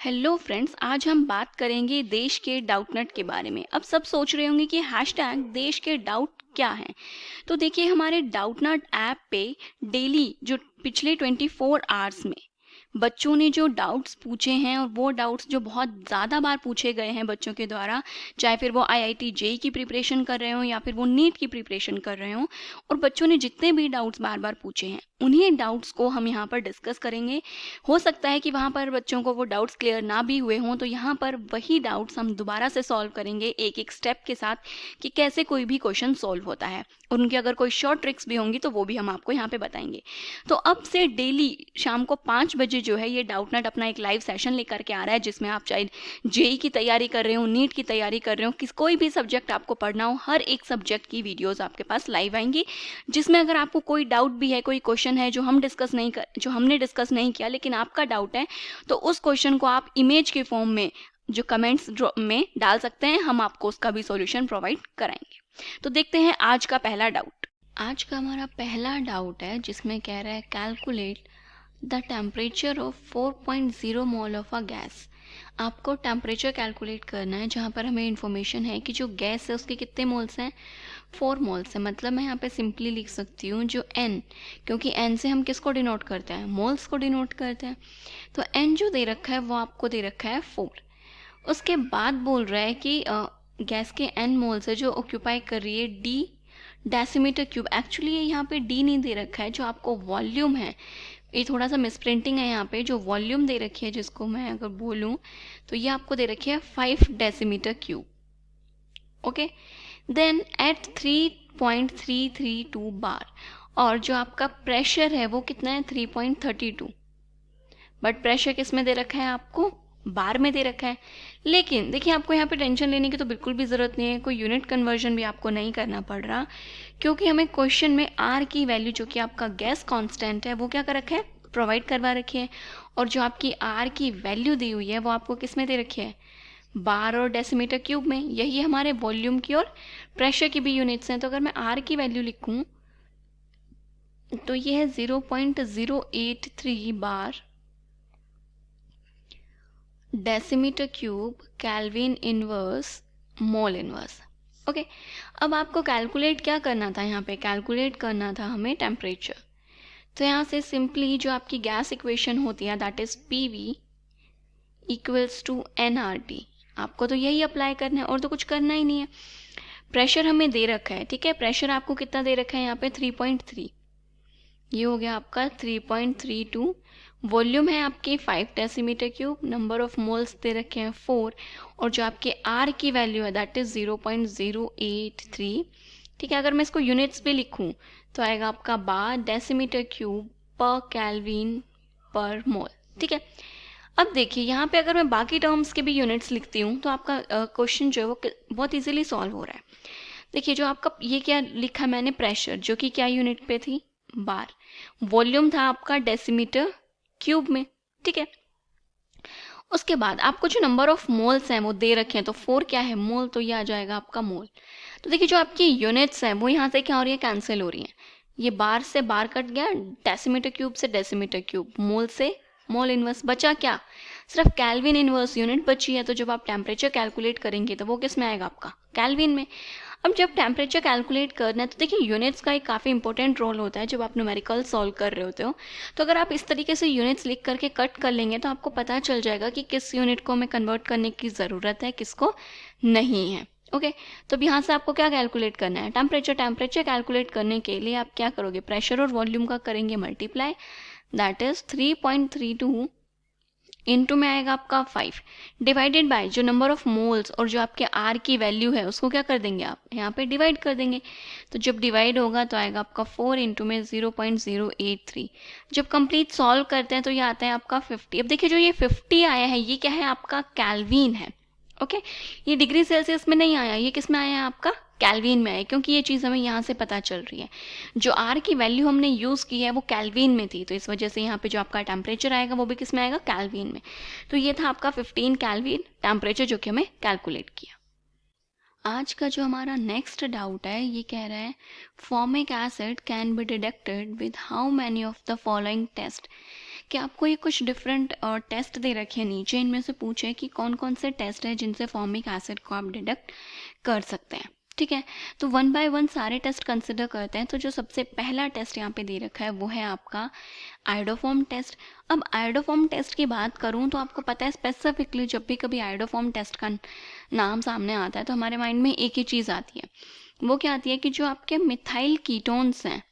Hello friends, आज हम बात करेंगे देश के डाउटनट के बारे में। अब सब सोच रहे होंगे कि हैशटैग देश के डाउट क्या हैं। तो देखिए, हमारे डाउटनट ऐप पे डेली जो पिछले 24 आवर्स में बच्चों ने जो डाउट्स पूछे हैं और वो डाउट्स जो बहुत ज़्यादा बार पूछे गए हैं बच्चों के द्वारा, चाहे फिर वो आईआईटी जेई की प्रिपरेशन कर रहे हों या फिर वो नीट की प्रिपरेशन कर रहे हों, और बच्चों ने जितने भी डाउट्स बार बार पूछे हैं उन्हीं डाउट्स को हम यहाँ पर डिस्कस करेंगे। हो सकता है कि वहाँ पर बच्चों को वो डाउट्स क्लियर ना भी हुए हों, तो यहाँ पर वही डाउट्स हम दोबारा से सॉल्व करेंगे एक एक स्टेप के साथ कि कैसे कोई भी क्वेश्चन सॉल्व होता है, और उनकी अगर कोई शॉर्ट ट्रिक्स भी होंगी तो वो भी हम आपको यहाँ पे बताएंगे। तो अब से डेली शाम को 5 बजे जो है ये डाउटनट अपना एक लाइव सेशन लेकर के आ रहा है, जिसमें आप चाहे जेई की तैयारी कर रहे हो, नीट की तैयारी कर रहे हो, कोई भी सब्जेक्ट आपको पढ़ना हो, हर एक सब्जेक्ट की वीडियोस आपके पास लाइव आएंगी। जिसमें अगर आपको कोई डाउट भी है, कोई क्वेश्चन है जो हमने डिस्कस नहीं किया लेकिन आपका डाउट है, तो उस क्वेश्चन को आप इमेज के फॉर्म में जो कमेंट्स में डाल सकते हैं, हम आपको उसका भी सॉल्यूशन प्रोवाइड कराएंगे। तो देखते हैं आज का पहला डाउट। आज का हमारा पहला डाउट है जिसमें कह रहा है calculate the temperature of 4.0 mole of a gas. आपको टेम्परेचर कैलकुलेट करना है जहाँ पर हमें इन्फॉर्मेशन है कि जो गैस है उसके कितने मोल्स हैं, 4 मोल्स है। मतलब मैं यहाँ पे सिंपली लिख सकती हूँ जो n, क्योंकि n से हम किसको डिनोट करते हैं, मोल्स को डिनोट करते हैं। तो n जो दे रखा है वो आपको दे रखा है 4। उसके बाद बोल रहा है कि गैस के n मोल्स है जो ऑक्यूपाई कर रही है d डेसीमीटर क्यूब। एक्चुअली ये यहाँ पे d नहीं दे रखा है, जो आपको वॉल्यूम है, ये थोड़ा सा मिसप्रिंटिंग है यहाँ पे। जो वॉल्यूम दे रखी है, जिसको मैं अगर बोलूँ तो ये आपको दे रखी है 5 decimetre cube. Okay, then at 3.332 bar, और जो आपका प्रेशर है वो कितना है, 3.32। बट प्रेशर किस में दे रखा है, आपको बार में दे रखा है। लेकिन देखिए, आपको यहाँ पे टेंशन लेने की तो बिल्कुल भी ज़रूरत नहीं है, कोई यूनिट कन्वर्जन भी आपको नहीं करना पड़ रहा, क्योंकि हमें क्वेश्चन में आर की वैल्यू जो कि आपका गैस कांस्टेंट है वो क्या कर रखा है, प्रोवाइड करवा रखी है। और जो आपकी आर की वैल्यू दी हुई है वो आपको किस में दे रखी है, बार और डेसीमीटर क्यूब में। यही हमारे वॉल्यूम की और प्रेशर की भी यूनिट्स हैं। तो अगर मैं आर की वैल्यू लिखूं तो ये है 0.083 बार decimetre cube kelvin inverse mole inverse. Okay, अब आपको कैलकुलेट क्या करना था, यहाँ पे कैलकुलेट करना था हमें टेम्परेचर। तो यहाँ से सिंपली जो आपकी गैस इक्वेशन होती है that is PV equals to nRT, आपको तो यही अप्लाई करना है और तो कुछ करना ही नहीं है। प्रेशर हमें दे रखा है, ठीक है, प्रेशर आपको कितना दे रखा है यहाँ पे 3.3, ये हो गया आपका 3.32। वॉल्यूम है आपके 5 decimetre cube, number of moles दे रखे हैं 4, और जो आपके आर की वैल्यू है दैट इज 0.083। ठीक है, अगर मैं इसको यूनिट्स पे लिखूं तो आएगा आपका बार डेसीमीटर क्यूब पर केल्विन पर मोल। ठीक है, अब देखिए यहाँ पे अगर मैं बाकी टर्म्स के भी यूनिट्स लिखती हूँ तो आपका क्वेश्चन जो है वो बहुत इजीली सॉल्व हो रहा है। देखिए, जो आपका ये क्या लिखा मैंने, प्रेशर जो कि क्या यूनिट पे थी, बार, वॉल्यूम था आपका डेसीमीटर क्यूब में। ठीक है, उसके बाद आपको जो नंबर ऑफ मोल्स हैं वो दे रखे हैं, तो 4 क्या है, मोल, तो ये आ जाएगा आपका मोल। तो देखिए, जो आपकी यूनिट्स हैं वो यहाँ से क्या हो रही है, कैंसिल हो रही हैं। ये बार से बार कट गया, डेसीमीटर क्यूब से डेसीमीटर क्यूब, मोल से मोल इनवर्स, बचा क्या, सिर्फ केल्विन इनवर्स यूनिट बची है। तो जब आप टेम्परेचर कैलकुलेट करेंगे तो वो किस में आएगा, आपका केल्विन में। अब जब टेम्परेचर कैलकुलेट करना है तो देखिए, यूनिट्स का एक काफ़ी इंपॉर्टेंट रोल होता है जब आप न्यूमेरिकल सॉल्व कर रहे होते हो। तो अगर आप इस तरीके से यूनिट्स लिख करके कट कर लेंगे तो आपको पता चल जाएगा कि किस यूनिट को हमें कन्वर्ट करने की ज़रूरत है, किसको नहीं है। ओके, तो अब यहाँ से आपको क्या कैलकुलेट करना है, टेम्परेचर। टेम्परेचर कैलकुलेट करने के लिए आप क्या करोगे, प्रेशर और वॉल्यूम का करेंगे मल्टीप्लाई, दैट इज 3.32 इनटू में आएगा आपका 5 डिवाइडेड बाय जो नंबर ऑफ मोल्स और जो आपके आर की वैल्यू है उसको क्या कर देंगे, आप यहाँ पे डिवाइड कर देंगे। तो जब डिवाइड होगा तो आएगा आपका 4 इंटू में 0.083। जब कंप्लीट सॉल्व करते हैं तो ये आता है आपका 50। अब देखिए, जो ये 50 आया है ये क्या है, आपका केल्विन है। ओके, ये डिग्री सेल्सियस में नहीं आया, ये किस में आया है, आपका केल्विन में आया, क्योंकि ये चीज़ हमें यहाँ से पता चल रही है। जो आर की वैल्यू हमने यूज़ की है वो केल्विन में थी, तो इस वजह से यहाँ पे जो आपका टेम्परेचर आएगा वो भी किस में आएगा, केल्विन में। तो ये था आपका 15 केल्विन टेम्परेचर जो कि हमें कैलकुलेट किया। आज का जो हमारा नेक्स्ट डाउट है ये कह रहा है formic acid can be detected with how many of the following test. कि आपको ये कुछ डिफरेंट टेस्ट दे रखे हैं नीचे, इनमें से पूछे कि कौन कौन से टेस्ट है जिनसे फॉर्मिक एसिड को आप डिटेक्ट कर सकते हैं। ठीक है, तो वन बाय वन सारे टेस्ट कंसिडर करते हैं। तो जो सबसे पहला टेस्ट यहाँ पे दे रखा है वो है आपका आयोडोफॉर्म टेस्ट। अब आयोडोफॉर्म टेस्ट की बात करूँ तो आपको पता है स्पेसिफिकली जब भी कभी आयोडोफॉर्म टेस्ट का नाम सामने आता है तो हमारे माइंड में एक ही चीज़ आती है। वो क्या आती है कि जो आपके मिथाइल कीटोन्स हैं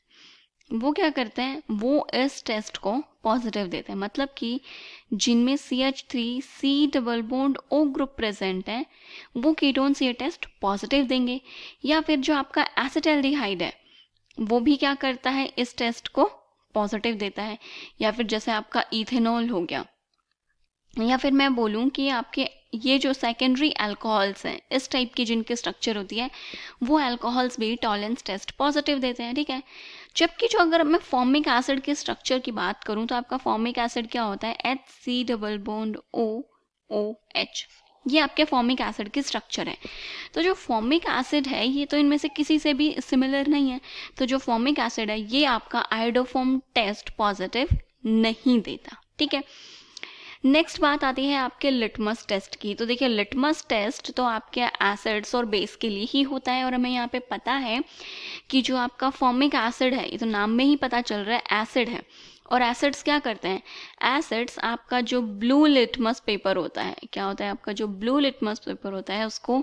वो क्या करते हैं, वो इस टेस्ट को पॉजिटिव देते हैं। मतलब कि जिनमें CH3 C double bond O group present है वो कीटोन्स ये टेस्ट पॉजिटिव देंगे। या फिर जो आपका एसिटाल्डिहाइड है वो भी क्या करता है, इस टेस्ट को पॉजिटिव देता है। या फिर जैसे आपका इथेनॉल हो गया, या फिर मैं बोलूँ कि आपके ये जो सेकेंडरी अल्कोहल्स हैं इस टाइप की जिनकी स्ट्रक्चर होती है वो अल्कोहल्स भी टॉलरेंस टेस्ट पॉजिटिव देते हैं। ठीक है, जबकि जो अगर मैं फॉर्मिक एसिड के स्ट्रक्चर की बात करूं तो आपका फॉर्मिक एसिड क्या होता है, HC डबल बॉन्ड OOH। ये आपके फॉर्मिक एसिड की स्ट्रक्चर है। तो जो फॉर्मिक एसिड है ये तो इनमें से किसी से भी सिमिलर नहीं है। तो जो फॉर्मिक एसिड है ये आपका आयोडोफॉर्म टेस्ट पॉजिटिव नहीं देता। ठीक है, नेक्स्ट बात आती है आपके लिटमस टेस्ट की। तो देखिए लिटमस टेस्ट तो आपके एसिड्स और बेस के लिए ही होता है, और हमें यहाँ पे पता है कि जो आपका फॉर्मिक एसिड है ये तो नाम में ही पता चल रहा है एसिड है। और एसिड्स क्या करते हैं, एसिड्स आपका जो ब्लू लिटमस पेपर होता है, क्या होता है आपका जो ब्लू लिटमस पेपर होता है उसको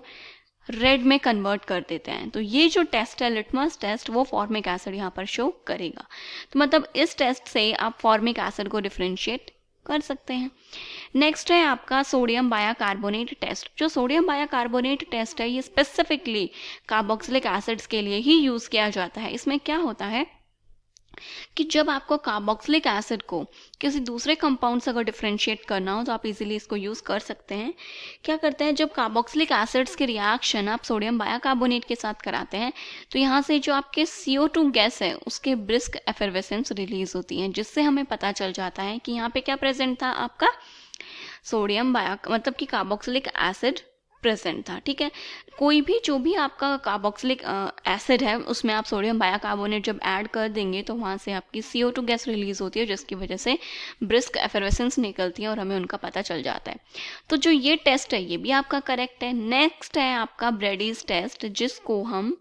रेड में कन्वर्ट कर देते हैं। तो ये जो टेस्ट है लिटमस टेस्ट वो फॉर्मिक एसिड यहाँ पर शो करेगा। तो मतलब इस टेस्ट से आप फॉर्मिक एसिड को डिफ्रेंशिएट कर सकते हैं। नेक्स्ट है आपका सोडियम बाइकार्बोनेट टेस्ट। जो सोडियम बाइकार्बोनेट टेस्ट है ये स्पेसिफिकली कार्बोक्सिलिक एसिड्स के लिए ही यूज़ किया जाता है। इसमें क्या होता है कि जब आपको कार्बोक्सिलिक एसिड को किसी दूसरे कंपाउंड से अगर डिफ्रेंशिएट करना हो तो आप इजीली इसको यूज़ कर सकते हैं। क्या करते हैं, जब कार्बोक्सिलिक एसिड्स के रिएक्शन आप सोडियम बाइकार्बोनेट के साथ कराते हैं तो यहाँ से जो आपके CO2 गैस है उसके ब्रिस्क एफरवेसेंस रिलीज होती हैं, जिससे हमें पता चल जाता है कि यहाँ पे क्या प्रेजेंट था, आपका सोडियम मतलब कि कार्बोक्सिलिक एसिड प्रेजेंट था। ठीक है, कोई भी जो भी आपका कार्बोक्सिलिक एसिड है उसमें आप सोडियम बाइकार्बोनेट जब ऐड कर देंगे तो वहाँ से आपकी CO2 गैस रिलीज होती है, जिसकी वजह से ब्रिस्क एफरवेसेंस निकलती है और हमें उनका पता चल जाता है। तो जो ये टेस्ट है ये भी आपका करेक्ट है। नेक्स्ट है आपका ब्रेडीज टेस्ट, जिसको हम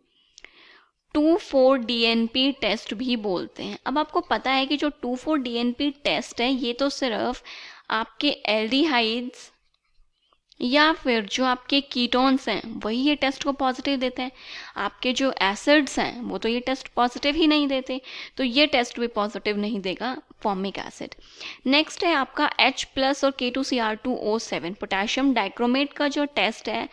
2,4-DNP टेस्ट भी बोलते हैं। अब आपको पता है कि जो 2,4-DNP टेस्ट है ये तो सिर्फ आपके एल्डिहाइड्स या फिर जो आपके कीटोन्स हैं वही ये टेस्ट को पॉजिटिव देते हैं। आपके जो एसिड्स हैं वो तो ये टेस्ट पॉजिटिव ही नहीं देते, तो ये टेस्ट भी पॉजिटिव नहीं देगा फॉर्मिक एसिड। नेक्स्ट है आपका H+ और K2Cr2O7 पोटेशियम डाइक्रोमेट का जो टेस्ट है,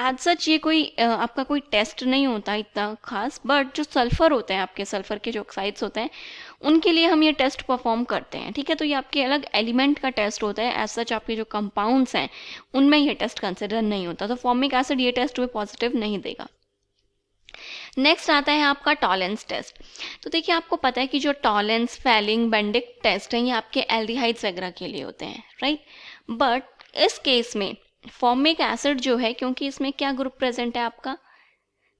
एज सच ये कोई आपका कोई टेस्ट नहीं होता इतना खास, बट जो सल्फर होते हैं आपके सल्फर के जो ऑक्साइड्स होते हैं उनके लिए हम ये टेस्ट परफॉर्म करते हैं। ठीक है, तो ये आपके अलग एलिमेंट का टेस्ट होता है, एज सच आपके जो कंपाउंड्स हैं उनमें ये टेस्ट कंसिडर नहीं होता। तो फॉर्मिक एसिड ये टेस्ट भी पॉजिटिव नहीं देगा। नेक्स्ट आता है आपका टॉलेंस टेस्ट। तो देखिए आपको पता है कि जो टॉलेंस, फेलिंग, बेंडिक टेस्ट हैं ये आपके एल्डिहाइड्स वगैरह के लिए होते हैं, राइट। बट इस केस में फॉर्मिक एसिड जो है, क्योंकि इसमें क्या ग्रुप प्रेजेंट है आपका,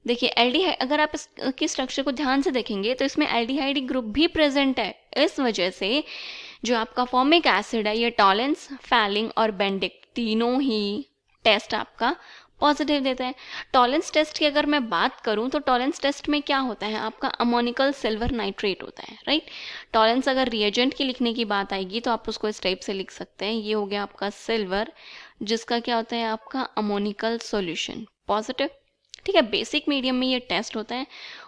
देखिए एल्डिहाइड, अगर आप इसकी स्ट्रक्चर को ध्यान से देखेंगे तो इसमें एल्डिहाइड ग्रुप भी प्रेजेंट है। इस वजह से जो आपका फॉर्मिक एसिड है ये टॉलेंस, फेलिंग और बेंडिक तीनों ही टेस्ट आपका पॉजिटिव देता है। टॉलेंस टेस्ट की अगर मैं बात करूं तो टॉलेंस टेस्ट में क्या होता है, आपका अमोनिकल सिल्वर नाइट्रेट होता है, राइट। टॉलेंस अगर रिएजेंट की लिखने की बात आएगी तो आप उसको इस टाइप से लिख सकते हैं, ये हो गया आपका सिल्वर, जिसका क्या होता है आपका अमोनिकल सॉल्यूशन पॉजिटिव। ठीक है, बेसिक मीडियम में ये टेस्ट होता है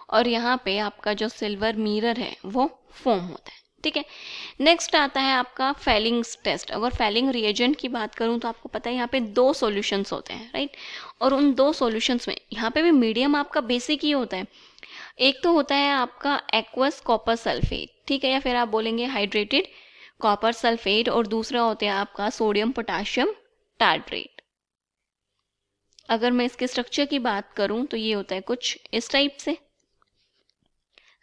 और यहाँ पे आपका जो सिल्वर मिरर है वो फॉर्म होता है। ठीक है, नेक्स्ट आता है आपका फेलिंग्स टेस्ट। अगर फेलिंग रिएजेंट की बात करूँ तो आपको पता है यहाँ पे 2 सॉल्यूशंस होते हैं, राइट। और उन 2 सॉल्यूशंस में यहाँ पे भी मीडियम आपका बेसिक ही होता है। एक तो होता है आपका एक्वस कॉपर सल्फेट, ठीक है, या फिर आप बोलेंगे हाइड्रेटेड कॉपर सल्फेट, और दूसरा होता है आपका सोडियम पोटाशियम टार्ट्रेट। अगर मैं इसके स्ट्रक्चर की बात करूं तो ये होता है कुछ इस टाइप से,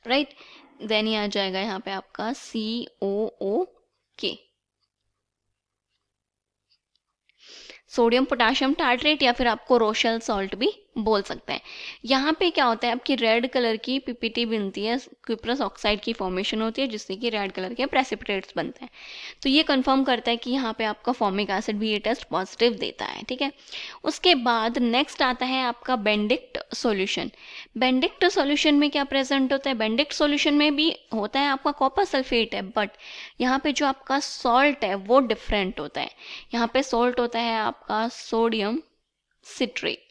राइट। देन ये आ जाएगा यहाँ पे आपका COOK। सोडियम पोटाशियम टार्ट्रेट या फिर आपको रोशेल सॉल्ट भी बोल सकते हैं। यहाँ पे क्या होता है, आपकी रेड कलर की पीपीटी बनती है, क्यूप्रस ऑक्साइड की फॉर्मेशन होती है जिससे कि रेड कलर के प्रेसिपिटेट्स बनते हैं। तो ये कंफर्म करता है कि यहाँ पे आपका फॉर्मिक एसिड भी ये टेस्ट पॉजिटिव देता है। ठीक है, उसके बाद नेक्स्ट आता है आपका बेंडिक्ट सॉल्यूशन। बेंडिक्ट सॉल्यूशन में क्या प्रेजेंट होता है, बेंडिक्ट सॉल्यूशन में भी होता है आपका कॉपर सल्फेट है, बट यहाँ पे जो आपका सॉल्ट है वो डिफरेंट होता है। यहाँ पे सॉल्ट होता है आपका सोडियम सिट्रेट।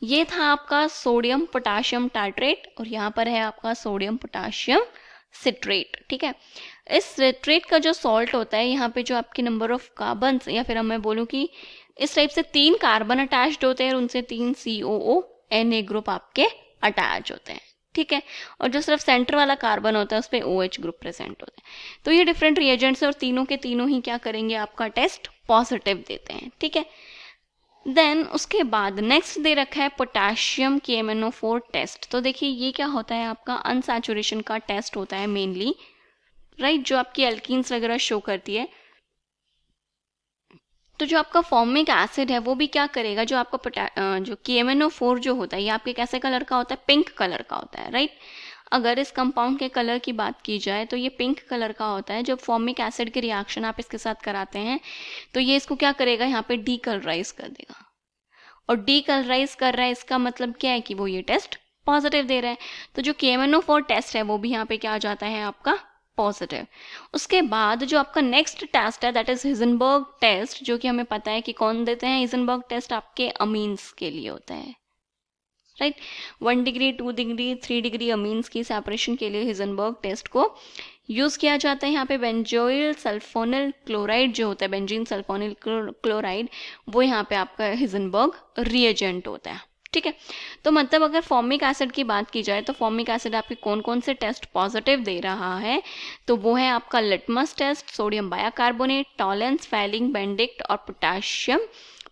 ये था आपका सोडियम पोटाशियम टार्ट्रेट और यहाँ पर है आपका सोडियम पोटाशियम सिट्रेट। ठीक है, इस सिट्रेट का जो सॉल्ट होता है, यहाँ पे जो आपके नंबर ऑफ कार्बन, या फिर मैं बोलूँ कि इस टाइप से 3 कार्बन अटैच्ड होते हैं और उनसे 3 COO Na ग्रुप आपके अटैच होते हैं। ठीक है, और जो सिर्फ सेंटर वाला कार्बन होता है उस पर OH ग्रुप प्रेजेंट होता है। तो ये डिफरेंट रिएजेंट्स है और तीनों के तीनों ही क्या करेंगे, आपका टेस्ट पॉजिटिव देते हैं। ठीक है, देन उसके बाद नेक्स्ट दे रखा है पोटेशियम KMnO4 टेस्ट। तो देखिए ये क्या होता है, आपका अनसैचुरेशन का टेस्ट होता है मेनली, राइट, जो आपकी एल्कीन्स वगैरह शो करती है। तो जो आपका फॉर्मिक एसिड है वो भी क्या करेगा, जो आपका जो KMnO4 जो होता है ये आपके कैसे कलर का होता है, पिंक कलर का होता है, राइट। अगर इस कंपाउंड के कलर की बात की जाए तो ये पिंक कलर का होता है। जब फॉर्मिक एसिड के रिएक्शन आप इसके साथ कराते हैं तो ये इसको क्या करेगा, यहाँ पे डीकलराइज कर देगा, और डीकलराइज कर रहा है इसका मतलब क्या है कि वो ये टेस्ट पॉजिटिव दे रहा है। तो जो KMnO4 टेस्ट है वो भी यहाँ पे क्या आ जाता है, आपका पॉजिटिव। उसके बाद जो आपका नेक्स्ट टेस्ट है दैट इज हिजनबर्ग टेस्ट, जो कि हमें पता है कि कौन देते हैं, हिजनबर्ग टेस्ट आपके अमीन्स के लिए होता है, right. 1 degree 2 degree 3 degree amines की सेपरेशन के लिए हिजनबर्ग टेस्ट को यूज किया जाता है। यहाँ पे बेंजोइल सल्फोनिल क्लोराइड जो होता है, बेंजीन सल्फोनिल क्लोराइड, वो यहाँ पे आपका हिजनबर्ग रिएजेंट होता है। ठीक है, तो मतलब अगर फॉर्मिक एसिड की बात की जाए तो फॉर्मिक एसिड आपके कौन कौन से टेस्ट पॉजिटिव दे रहा है, तो वो है आपका litmus test, sodium bicarbonate, Tollens, Fehling, Benedict और potassium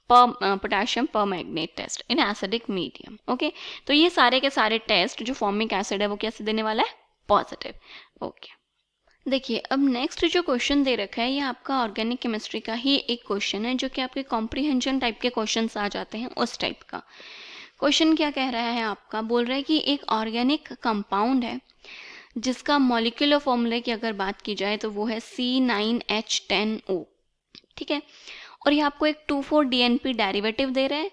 permanganate test in acidic medium. Okay, तो ये सारे के सारे टेस्ट जो फॉर्मिक एसिड है वो कैसे देने वाला है, पॉजिटिव। ओके, देखिए अब नेक्स्ट जो क्वेश्चन दे रखा है ये आपका ऑर्गेनिक केमिस्ट्री का ही एक क्वेश्चन है, जो कि आपके कॉम्प्रिहेंशन टाइप के क्वेश्चन आ जाते हैं उस टाइप का। क्वेश्चन क्या कह रहा है, आपका बोल रहा है कि एक ऑर्गेनिक कंपाउंड है जिसका मॉलिक्यूलर फॉर्मूले की अगर बात की जाए तो वो है C9H10O। ठीक है, और ये आपको एक 2,4-DNP डेरिवेटिव दे रहा है,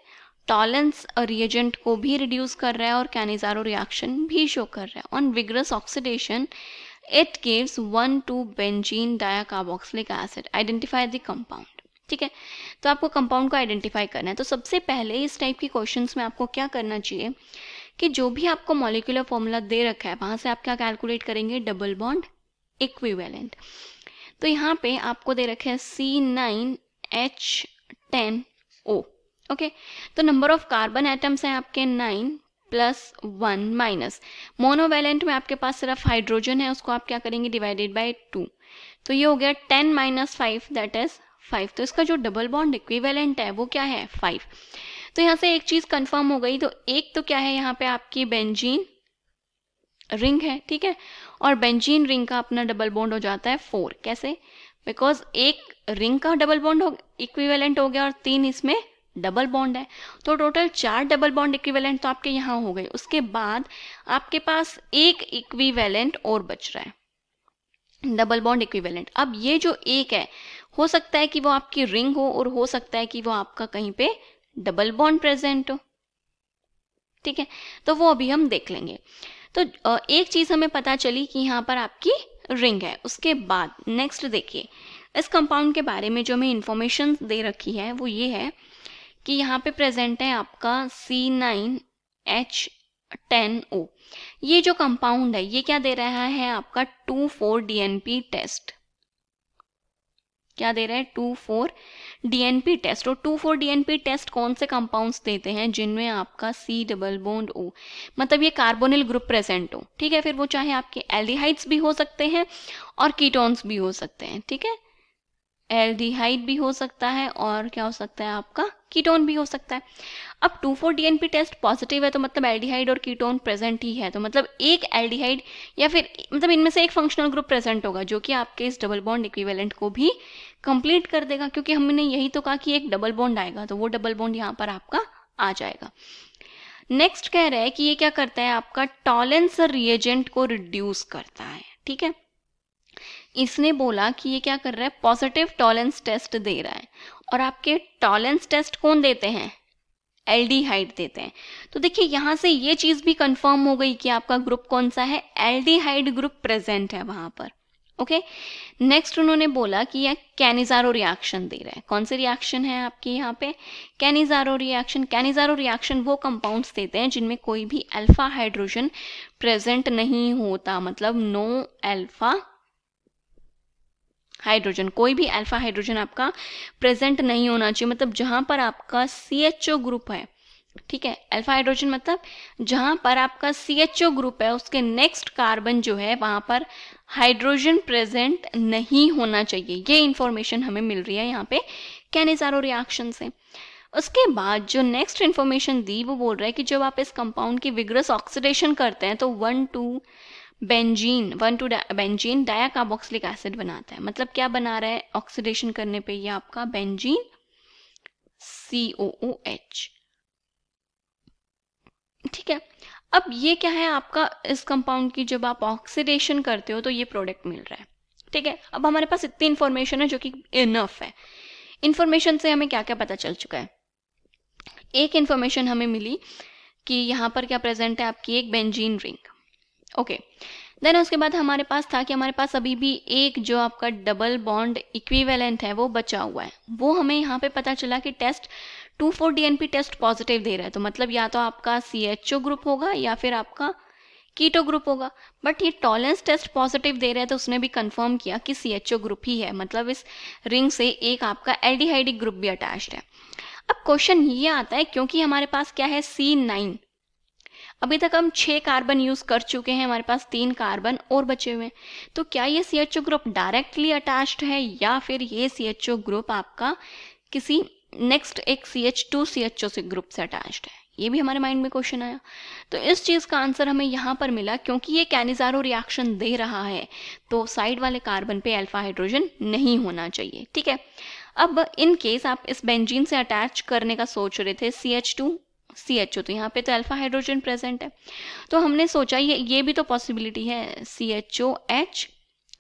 टॉलेंस रिएजेंट को भी रिड्यूस कर रहा है और कैनिजारो रिएक्शन भी शो कर रहा है। On vigorous oxidation it gives one two benzene dicarboxylic acid, identify the compound. ठीक है, तो आपको कंपाउंड को आइडेंटिफाई करना है। तो सबसे पहले इस टाइप की क्वेश्चंस में आपको क्या करना चाहिए कि जो भी आपको मॉलिक्यूलर फॉर्मूला दे रखा है वहां से आप क्या कैलकुलेट करेंगे, डबल बॉन्ड इक्विवेलेंट। तो यहाँ पे आपको दे रखे हैं C9H10O। ओके, तो नंबर ऑफ कार्बन एटम्स हैं आपके 9 + 1 माइनस, मोनोवैलेंट में आपके पास सिर्फ हाइड्रोजन है, उसको आप क्या करेंगे, डिवाइडेड बाय 2। तो ये हो गया 10 - 5 दैट इज 5। तो इसका जो डबल बॉन्ड इक्विवेलेंट है वो क्या है, 5। तो यहाँ से एक चीज कंफर्म हो गई, तो एक तो क्या है यहाँ पे आपकी बेंजीन रिंग है। ठीक है, और बेंजीन रिंग का अपना डबल बॉन्ड हो जाता है 4। कैसे, बिकॉज एक रिंग का डबल बॉन्ड इक्विवेलेंट हो गया और 3 इसमें डबल बॉन्ड है, तो टोटल 4 डबल बॉन्ड इक्विवेलेंट तो आपके यहाँ हो गए। उसके बाद आपके पास एक इक्विवेलेंट और बच रहा है, डबल बॉन्ड इक्विवेलेंट। अब ये जो एक है, हो सकता है कि वो आपकी रिंग हो और हो सकता है कि वो आपका कहीं पे डबल बॉन्ड प्रेजेंट हो। ठीक है, तो वो अभी हम देख लेंगे। तो एक चीज हमें पता चली कि यहाँ पर आपकी रिंग है। उसके बाद नेक्स्ट देखिए, इस कंपाउंड के बारे में जो हमें इंफॉर्मेशन दे रखी है वो ये है कि यहाँ पे प्रेजेंट है आपका C9H10O। ये जो कंपाउंड है ये क्या दे रहा है, आपका 2,4-DNP टेस्ट। क्या दे रहा है, 2,4-DNP टेस्ट। और 2,4-DNP टेस्ट कौन से कंपाउंड्स देते हैं, जिनमें आपका C डबल बॉन्ड O, मतलब ये कार्बोनिल ग्रुप प्रेजेंट हो। ठीक है, फिर वो चाहे आपके एल्डिहाइड्स भी हो सकते हैं और कीटोन्स भी हो सकते हैं। ठीक है, एल्डिहाइड भी हो सकता है और क्या हो सकता है आपका कीटोन भी हो सकता है। अब 2,4-DNP टेस्ट पॉजिटिव है तो मतलब एल्डिहाइड और कीटोन प्रेजेंट ही है, तो मतलब एक एल्डिहाइड या फिर मतलब इनमें से एक फंक्शनल ग्रुप प्रेजेंट होगा जो कि आपके इस डबल बॉन्ड इक्विवेलेंट को भी कंप्लीट कर देगा, क्योंकि हमने यही तो कहा कि एक डबल बॉन्ड आएगा तो वो डबल बॉन्ड यहाँ पर आपका आ जाएगा। नेक्स्ट कह रहा है कि ये क्या करता है, आपका टॉलेंस रिएजेंट को रिड्यूस करता है। ठीक है, इसने बोला कि ये क्या कर रहा है, पॉजिटिव टॉलेंस टेस्ट दे रहा है, और आपके टॉलेंस टेस्ट कौन देते हैं, एल्डिहाइड देते हैं। तो देखिए यहाँ से ये चीज भी कंफर्म हो गई कि आपका ग्रुप कौन सा है, एल्डिहाइड ग्रुप प्रेजेंट है वहां पर। ओके, नेक्स्ट उन्होंने बोला कि यह कैनिजारो रिएक्शन दे रहा है। कौन से रिएक्शन है आपके यहाँ पे, कैनिजारो रिएक्शन। कैनिजारो रिएक्शन वो कंपाउंड्स देते हैं जिनमें कोई भी अल्फा हाइड्रोजन प्रेजेंट नहीं होता, मतलब नो अल्फा हाइड्रोजन, कोई भी अल्फा हाइड्रोजन आपका प्रेजेंट नहीं होना चाहिए, मतलब जहां पर आपका CHO ग्रुप है। ठीक है, अल्फा हाइड्रोजन मतलब जहां पर आपका CHO ग्रुप है उसके नेक्स्ट कार्बन जो है वहां पर हाइड्रोजन प्रेजेंट नहीं होना चाहिए। ये इंफॉर्मेशन हमें मिल रही है यहाँ पे कैनिजारो रिएक्शन से। उसके बाद जो नेक्स्ट इंफॉर्मेशन दी वो बोल रहा है कि जब आप इस कंपाउंड की विग्रस ऑक्सीडेशन करते हैं तो 1,2 बेंजीन डाया कार्बोक्सिलिक एसिड बनाता है। मतलब क्या बना रहा है ऑक्सीडेशन करने पे, ये आपका बेंजीन COOH। ठीक है, अब ये क्या है आपका, इस कंपाउंड की जब आप ऑक्सीडेशन करते हो तो ये प्रोडक्ट मिल रहा है। ठीक है, अब हमारे पास इतनी इंफॉर्मेशन है जो कि इनफ है। इंफॉर्मेशन से हमें क्या क्या पता चल चुका है, एक इंफॉर्मेशन हमें मिली कि यहाँ पर क्या प्रेजेंट है आपकी एक बेंजीन रिंग। ओके, देन उसके बाद हमारे पास था कि हमारे पास अभी भी एक जो आपका डबल बॉन्ड इक्विवेलेंट है वो बचा हुआ है। वो हमें यहाँ पे पता चला कि टेस्ट 2,4-DNP टेस्ट पॉजिटिव दे रहा है, तो मतलब या तो आपका CHO ग्रुप होगा या फिर आपका कीटो ग्रुप होगा। बट ये टॉलेंस टेस्ट पॉजिटिव दे रहा है तो उसने भी कंफर्म किया कि CHO ग्रुप ही है, मतलब इस रिंग से एक आपका एल्डिहाइडिक ग्रुप भी अटैच्ड है। अब क्वेश्चन ये आता है, क्योंकि हमारे पास क्या है C9, अभी तक हम 6 कार्बन यूज कर चुके हैं, हमारे पास 3 कार्बन और बचे हुए हैं, तो क्या ये CHO ग्रुप डायरेक्टली अटैच्ड है या फिर ये CHO ग्रुप आपका किसी नेक्स्ट एक CH2 CHO से ग्रुप से अटैच्ड है, ये भी हमारे माइंड में क्वेश्चन आया। तो इस चीज का आंसर हमें यहाँ पर मिला, क्योंकि ये कैनिजारो रिएक्शन दे रहा है तो साइड वाले कार्बन पे अल्फा हाइड्रोजन नहीं होना चाहिए। ठीक है, अब इन केस आप इस बेंजीन से अटैच करने का सोच रहे थे CH2 CHO, तो यहाँ पे तो अल्फा हाइड्रोजन प्रेजेंट है, तो हमने सोचा ये भी तो पॉसिबिलिटी है CHOH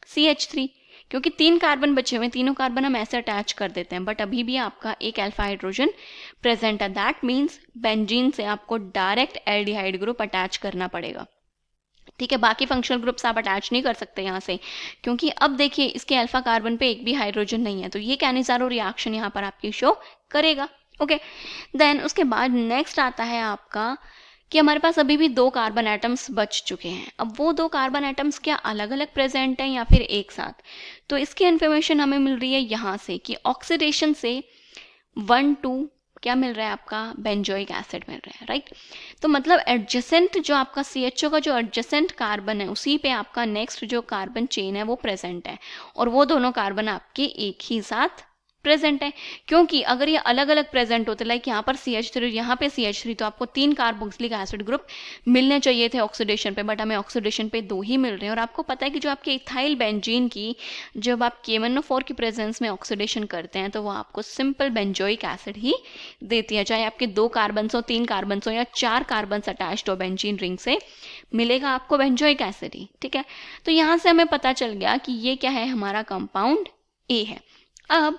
CH3, क्योंकि 3 कार्बन बचे हुए, तीनों कार्बन हम ऐसे अटैच कर देते हैं, बट अभी भी आपका एक अल्फा हाइड्रोजन प्रेजेंट है। दैट मीन्स बेंजीन से आपको डायरेक्ट एल्डिहाइड ग्रुप अटैच करना पड़ेगा। ठीक है, बाकी फंक्शनल ग्रुप्स आप अटैच नहीं कर सकते यहाँ से, क्योंकि अब देखिए इसके अल्फा कार्बन पे एक भी हाइड्रोजन नहीं है, तो ये कैनिजारो रिएक्शन यहाँ पर आपकी शो करेगा। ओके, देन उसके बाद नेक्स्ट आता है आपका कि हमारे पास अभी भी 2 कार्बन एटम्स बच चुके हैं। अब वो 2 कार्बन एटम्स क्या अलग अलग प्रेजेंट हैं या फिर एक साथ, तो इसकी इन्फॉर्मेशन हमें मिल रही है यहाँ से कि ऑक्सीडेशन से 1,2 क्या मिल रहा है आपका, बेंजोइक एसिड मिल रहा है, राइट। तो मतलब एडजेसेंट जो आपका CHO का जो एडजेसेंट कार्बन है उसी पे आपका नेक्स्ट जो कार्बन चेन है वो प्रेजेंट है, और वो दोनों कार्बन आपके एक ही साथ प्रेजेंट है। क्योंकि अगर ये अलग अलग प्रेजेंट होते, लाइक यहाँ पर CH3 यहाँ पे CH3, तो आपको 3 कार्बोक्सिलिक एसिड ग्रुप मिलने चाहिए थे ऑक्सीडेशन पे, बट हमें ऑक्सीडेशन पे 2 ही मिल रहे हैं। और आपको पता है कि जो आपके इथाइल बेंजीन की जब आप K1O4 की प्रेजेंस में ऑक्सीडेशन करते हैं तो वो आपको सिंपल बेंजोइक एसिड ही देती है, चाहे आपके 2 कार्बन हो, 3 कार्बन हो या 4 कार्बन अटैच्ड हो बेंजीन रिंग से, मिलेगा आपको बेंजोइक एसिड ही। ठीक है, तो यहाँ से हमें पता चल गया कि ये क्या है, हमारा कंपाउंड A है। अब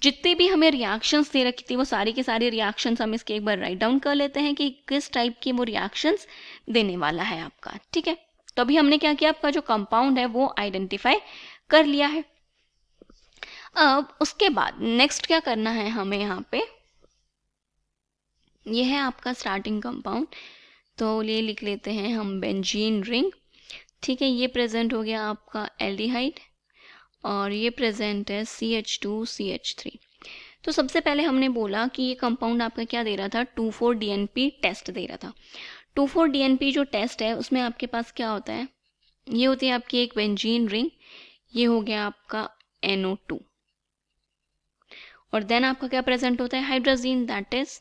जितने भी हमें रिएक्शंस दे रखी थी वो सारी की सारी रिएक्शंस हम इसके एक बार राइट डाउन कर लेते हैं कि किस टाइप की वो रिएक्शंस देने वाला है आपका। ठीक है, तो अभी हमने क्या किया, आपका जो कंपाउंड है वो आइडेंटिफाई कर लिया है। अब उसके बाद नेक्स्ट क्या करना है हमें, यहाँ पे ये है आपका स्टार्टिंग कंपाउंड, तो ये लिख लेते हैं हम बेंजीन रिंग। ठीक है, ये प्रेजेंट हो गया आपका एल्डिहाइड और ये प्रेजेंट है CH2 CH3। तो सबसे पहले हमने बोला कि ये कंपाउंड आपका क्या दे रहा था, 2,4-DNP टेस्ट दे रहा था। 2,4-DNP जो टेस्ट है उसमें आपके पास क्या होता है, ये होती है आपकी एक बेंजीन रिंग, ये हो गया आपका NO2। और देन आपका क्या प्रेजेंट होता है, हाइड्रोजीन, दैट इज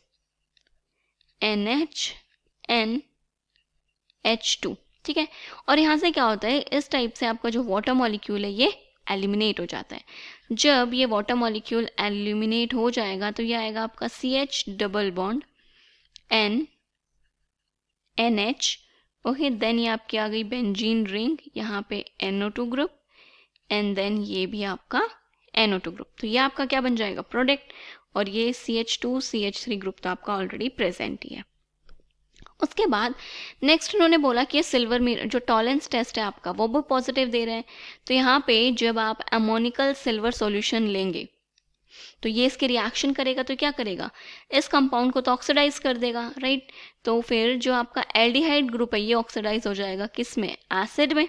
NHNH2, ठीक है। और यहाँ से क्या होता है, इस टाइप से आपका जो वाटर मॉलिक्यूल है ये एलिमिनेट हो जाता है। जब ये वाटर मॉलिक्यूल एलिमिनेट हो जाएगा तो ये आएगा आपका CH double bond NH, okay. Then ये आपकी आ गई बेंजीन रिंग, यहाँ पे NO2 ग्रुप, एंड देन ये भी आपका NO2 ग्रुप। तो ये आपका क्या बन जाएगा, प्रोडक्ट। और ये CH2 CH3 ग्रुप तो आपका ऑलरेडी प्रेजेंट ही है। उसके बाद नेक्स्ट उन्होंने बोला कि सिल्वर मिरर जो टॉलेंस टेस्ट है आपका वो पॉजिटिव दे रहे हैं। तो यहाँ पे जब आप अमोनिकल सिल्वर सॉल्यूशन लेंगे तो ये इसके रिएक्शन करेगा, तो क्या करेगा, इस कंपाउंड को तो ऑक्सीडाइज कर देगा, राइट। तो फिर जो आपका एल्डिहाइड ग्रुप है ये ऑक्सीडाइज हो जाएगा किस में, एसिड में,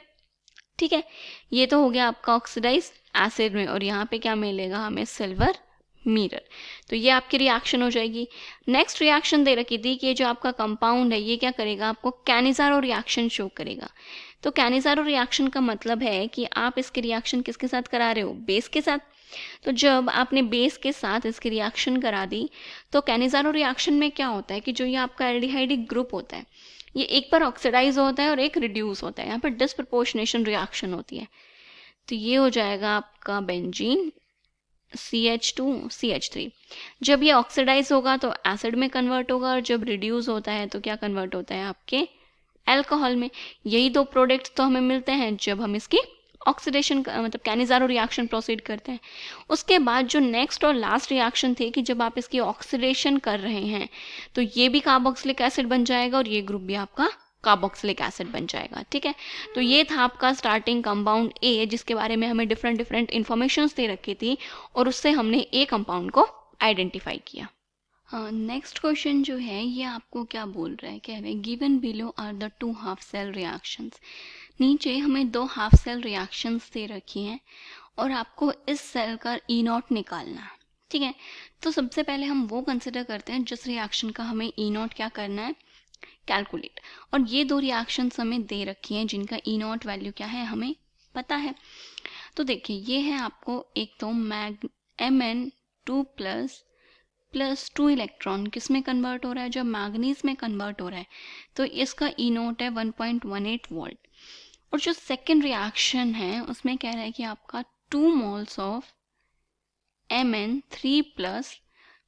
ठीक है। ये तो हो गया आपका ऑक्सीडाइज एसिड में, और यहाँ पे क्या मिलेगा हमें, सिल्वर मिरर। तो ये आपकी रिएक्शन हो जाएगी। नेक्स्ट रिएक्शन दे रखी थी कि ये जो आपका कंपाउंड है ये क्या करेगा, आपको कैनिज़ारो रिएक्शन शो करेगा। तो कैनिज़ारो रिएक्शन का मतलब है कि आप इसके रिएक्शन किसके साथ करा रहे हो, बेस के साथ। तो जब आपने बेस के साथ इसकी रिएक्शन करा दी तो कैनिज़ारो रिएक्शन में क्या होता है कि जो ये आपका एल्डिहाइडिक ग्रुप होता है ये एक बार ऑक्सीडाइज होता है और एक रिड्यूस होता है, यहाँ पर डिस्प्रपोर्शनेशन रिएक्शन होती है। तो ये हो जाएगा आपका बेंजीन CH2 CH3। जब ये ऑक्सीडाइज होगा तो एसिड में कन्वर्ट होगा, और जब रिड्यूस होता है तो क्या कन्वर्ट होता है आपके अल्कोहल में। यही दो प्रोडक्ट्स तो हमें मिलते हैं जब हम इसकी ऑक्सीडेशन मतलब कैनिज़ारो रिएक्शन प्रोसीड करते हैं। उसके बाद जो नेक्स्ट और लास्ट रिएक्शन थे कि जब आप इसकी ऑक्सीडेशन कर रहे हैं तो ये भी कार्बोक्सिलिक एसिड बन जाएगा और ये ग्रुप भी आपका कार्बोक्सिलिक एसिड बन जाएगा, ठीक है। तो ये था आपका स्टार्टिंग कंपाउंड ए, जिसके बारे में हमें डिफरेंट डिफरेंट इन्फॉर्मेशंस दे रखी थी और उससे हमने ए कंपाउंड को आइडेंटिफाई किया। हाँ, नेक्स्ट क्वेश्चन जो है ये आपको क्या बोल रहा है, कह रहे हैं given below are the 2 half cell reactions. नीचे हमें 2 हाफ सेल रिएक्शंस दे रखी हैं और आपको इस सेल का E0 निकालना है, ठीक है। तो सबसे पहले हम वो कंसिडर करते हैं जिस रिएक्शन का हमें E0 क्या करना है, कैलकुलेट। और ये 2 रिएक्शंस हमें दे रखी हैं जिनका E0 वैल्यू क्या है हमें पता है। तो देखिए ये है आपको एक तो Mn2 प्लस 2 इलेक्ट्रॉन किस में कन्वर्ट हो रहा है, जब मैग्नीज में कन्वर्ट हो रहा है तो इसका E0 है 1.18 वोल्ट। और जो सेकेंड रिएक्शन है उसमें कह रहा है कि आपका 2 मोल्स ऑफ Mn3 प्लस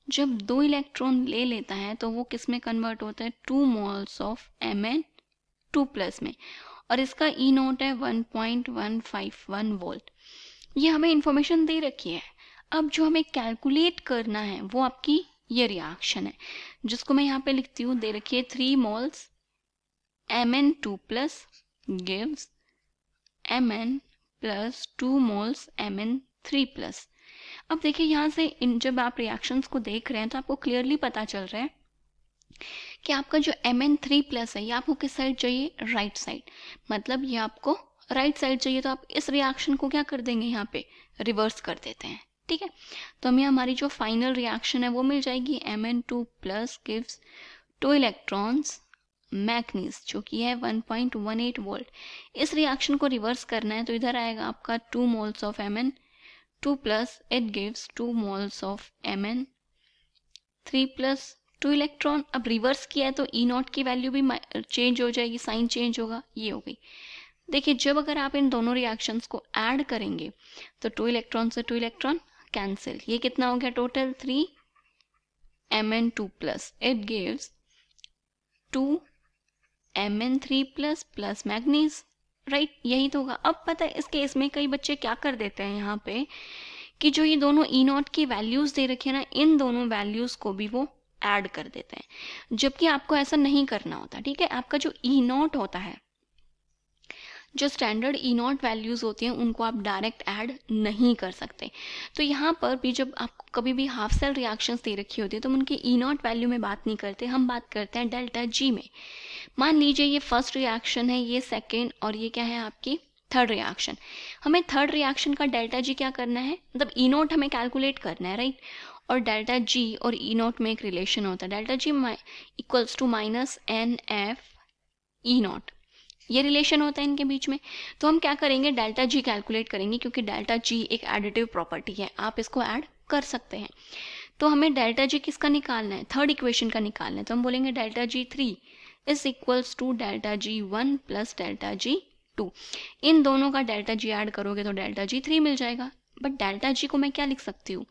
जब 2 इलेक्ट्रॉन ले लेता है तो वो किस में कन्वर्ट होता है, 2 मोल्स ऑफ Mn2 प्लस में, और इसका E0 है 1.151 वोल्ट। ये हमें इंफॉर्मेशन दे रखी है। अब जो हमें कैलकुलेट करना है वो आपकी ये रिएक्शन है जिसको मैं यहाँ पे लिखती हूँ, दे रखी है 3 moles Mn2 plus gives Mn plus 2 moles Mn3 plus. अब देखिए यहाँ से जब आप रिएक्शंस को देख रहे हैं तो आपको क्लियरली पता चल रहा है कि आपका जो Mn3 प्लस है ये आपको किस साइड चाहिए, राइट साइड। मतलब ये आपको राइट साइड चाहिए तो आप इस रिएक्शन को क्या कर देंगे, यहाँ पे रिवर्स कर देते हैं, ठीक है। तो हमें हमारी जो फाइनल रिएक्शन है वो मिल जाएगी, Mn2 plus gives 2 electrons manganese जो कि है 1.18 वोल्ट। इस रिएक्शन को रिवर्स करना है तो इधर आएगा आपका 2 moles of Mn2 plus it gives 2 moles of Mn3 plus 2 electron. अब रिवर्स किया है तो E0 की वैल्यू भी चेंज हो जाएगी, साइन चेंज होगा, ये हो गई। देखिए जब अगर आप इन दोनों रिएक्शंस को ऐड करेंगे तो 2 इलेक्ट्रॉन से 2 इलेक्ट्रॉन कैंसिल, ये कितना हो गया total 3 Mn2 plus it gives 2 Mn3 plus plus manganese, right, यही तो होगा। अब पता है इस केस में कई बच्चे क्या कर देते हैं यहाँ पे कि जो ये दोनों E0 की वैल्यूज दे रखे हैं ना, इन दोनों वैल्यूज को भी वो ऐड कर देते हैं, जबकि आपको ऐसा नहीं करना होता, ठीक है। आपका जो E0 होता है, जो स्टैंडर्ड E0 वैल्यूज़ होती हैं उनको आप डायरेक्ट ऐड नहीं कर सकते। तो यहाँ पर भी जब आपको कभी भी हाफ सेल रिएक्शंस दे रखी होती है तो हम उनके E0 वैल्यू में बात नहीं करते, हम बात करते हैं डेल्टा G में। मान लीजिए ये फर्स्ट रिएक्शन है, ये सेकेंड, और ये क्या है आपकी थर्ड रिएक्शन। हमें थर्ड रिएक्शन का डेल्टा G क्या करना है, मतलब E0 हमें कैलकुलेट करना है, राइट। और डेल्टा G और E0 में एक रिलेशन होता है, delta G equals to minus NF E0, ये रिलेशन होता है इनके बीच में। तो हम क्या करेंगे, डेल्टा G कैलकुलेट करेंगे, क्योंकि डेल्टा G एक एडिटिव प्रॉपर्टी है, आप इसको ऐड कर सकते हैं। तो हमें डेल्टा जी किसका निकालना है, थर्ड इक्वेशन का निकालना है। तो हम बोलेंगे delta G 3 is equals to delta G 1 plus delta G 2। इन दोनों का डेल्टा जी ऐड करोगे तो डेल्टा जी 3 मिल जाएगा। बट डेल्टा जी को मैं क्या लिख सकती हूँ,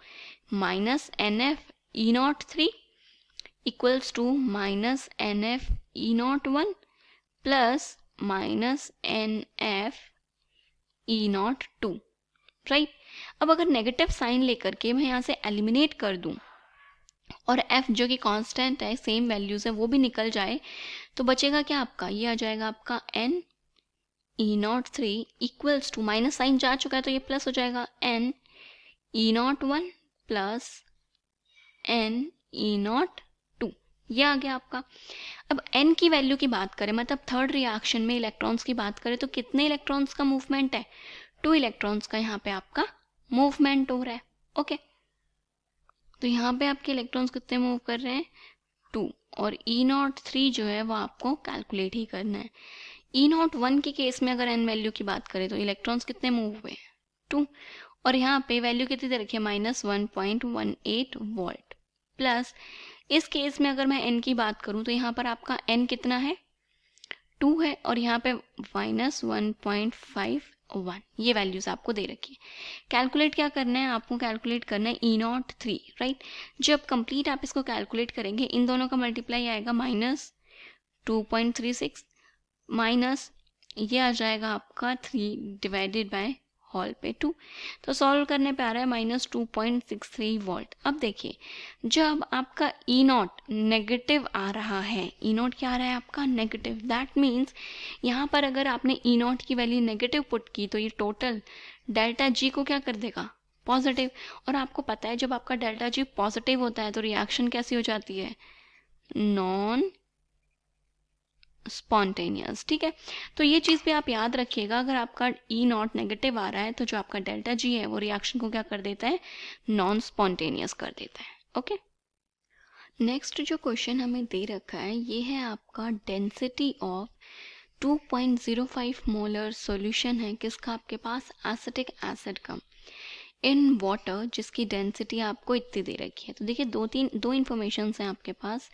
minus N F E not 3 equals to minus N F E not 1 plus minus N F E not 2, right. अब अगर नेगेटिव साइन लेकर के मैं यहाँ से एलिमिनेट कर दूं और f जो कि कांस्टेंट है, सेम वैल्यूज है, वो भी निकल जाए, तो बचेगा क्या आपका, ये आ जाएगा आपका n E not 3 equals to, minus sign जा चुका है तो ये प्लस हो जाएगा, n E not 1 plus n E not 2। ये आ गया आपका। अब n की वैल्यू की बात करें, मतलब थर्ड रिएक्शन में इलेक्ट्रॉन्स की बात करें, तो कितने इलेक्ट्रॉन्स का मूवमेंट है, 2 इलेक्ट्रॉन्स का यहाँ पे आपका मूवमेंट हो रहा है। ओके, तो यहाँ पे आपके इलेक्ट्रॉन्स कितने मूव कर रहे हैं, 2, और ई नॉट 3 जो है वो आपको कैलकुलेट ही करना है। ई नॉट 1 के केस में अगर एन वैल्यू की बात करें तो इलेक्ट्रॉन्स कितने मूव हुए, 2, और यहाँ पे वैल्यू कितनी दे रखी है, -1.18 वोल्ट, प्लस इस केस में अगर मैं एन की बात करूँ तो यहाँ पर आपका एन कितना है, 2 है, और यहाँ पे -1.51, ये वैल्यूज आपको दे रखी है। कैलकुलेट क्या करना है आपको, कैलकुलेट करना है ई नॉट 3, राइट। जब कंप्लीट आप इसको कैलकुलेट करेंगे, इन दोनों का मल्टीप्लाई आएगा -2.36 माइनस ये आ जाएगा आपका 3 डिवाइडेड बाय होल पे 2, तो सॉल्व करने पे आ रहा है -2.63 वोल्ट। अब देखिए, जब आपका ई नॉट नेगेटिव आ रहा है, ई नॉट क्या आ रहा है आपका, नेगेटिव, दैट मीन्स यहाँ पर अगर आपने ई नॉट की वैल्यू नेगेटिव पुट की तो ये टोटल डेल्टा जी को क्या कर देगा, पॉजिटिव। और आपको पता है जब आपका डेल्टा जी पॉजिटिव होता है तो रिएक्शन कैसी हो जाती है, नॉन स्पॉन्टेनियस, ठीक है। तो ये चीज़ भी आप याद रखिएगा, अगर आपका ई नॉट नेगेटिव आ रहा है तो जो आपका डेल्टा जी है वो रिएक्शन को क्या कर देता है, नॉन स्पॉन्टेनियस कर देता है। ओके, नेक्स्ट जो क्वेश्चन हमें दे रखा है ये है आपका डेंसिटी ऑफ 2.05 मोलर सॉल्यूशन है किसका, आपके पास एसिटिक एसिड का, इन वाटर, जिसकी डेंसिटी आपको इतनी दे रखी है। तो देखिए दो इन्फॉर्मेशन हैं आपके पास।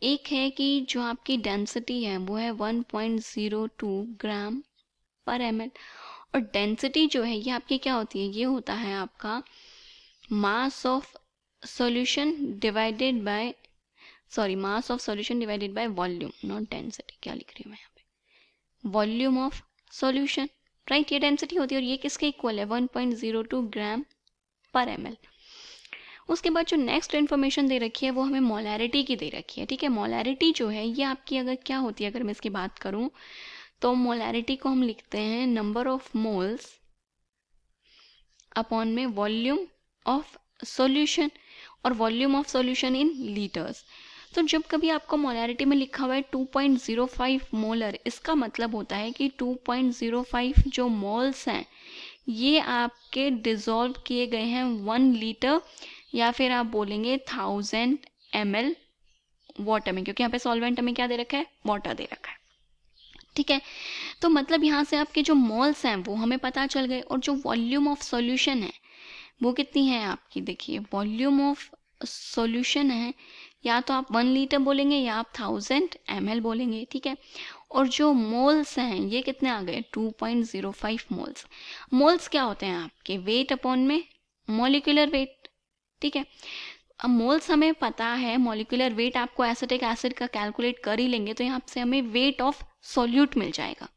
एक है कि जो आपकी डेंसिटी है वो है 1.02 ग्राम पर ml, और डेंसिटी जो है ये आपकी क्या होती है, ये होता है आपका mass of solution divided by, mass of solution divided by volume, not density, क्या लिख रही हूँ मैं यहाँ पे, वॉल्यूम ऑफ सॉल्यूशन, राइट। ये डेंसिटी होती है और ये किसके इक्वल है, 1.02 ग्राम पर ml। उसके बाद जो नेक्स्ट इन्फॉर्मेशन दे रखी है वो हमें मोलैरिटी की दे रखी है, ठीक है। मोलैरिटी जो है ये आपकी अगर क्या होती है, अगर मैं इसकी बात करूं तो मोलैरिटी को हम लिखते हैं नंबर ऑफ मोल्स अपॉन में वॉल्यूम ऑफ सॉल्यूशन, और volume of solution in litres. तो जब कभी आपको मोलैरिटी में लिखा हुआ है 2.05 मोलर, इसका मतलब होता है कि 2.05 जो मोल्स हैं ये आपके डिजॉल्व किए गए हैं 1 लीटर, या फिर आप बोलेंगे 1000 ml वाटर में, क्योंकि यहाँ पे सॉल्वेंट हमें क्या दे रखा है, वाटर दे रखा है, ठीक है। तो मतलब यहाँ से आपके जो मोल्स हैं वो हमें पता चल गए, और जो वॉल्यूम ऑफ सॉल्यूशन है वो कितनी है आपकी, देखिए वॉल्यूम ऑफ सॉल्यूशन है, या तो आप 1 लीटर बोलेंगे या आप 1000 ml बोलेंगे, ठीक है। और जो मोल्स हैं ये कितने आ गए, 2.05 मोल्स। मोल्स क्या होते हैं आपके, वेट अपॉन में मॉलिक्यूलर वेट, ठीक है। अब मोल्स हमें पता है, मॉलिक्यूलर वेट आपको एसिटिक एसिड का कैलकुलेट कर ही लेंगे तो यहाँ से हमें वेट ऑफ सोल्यूट मिल जाएगा,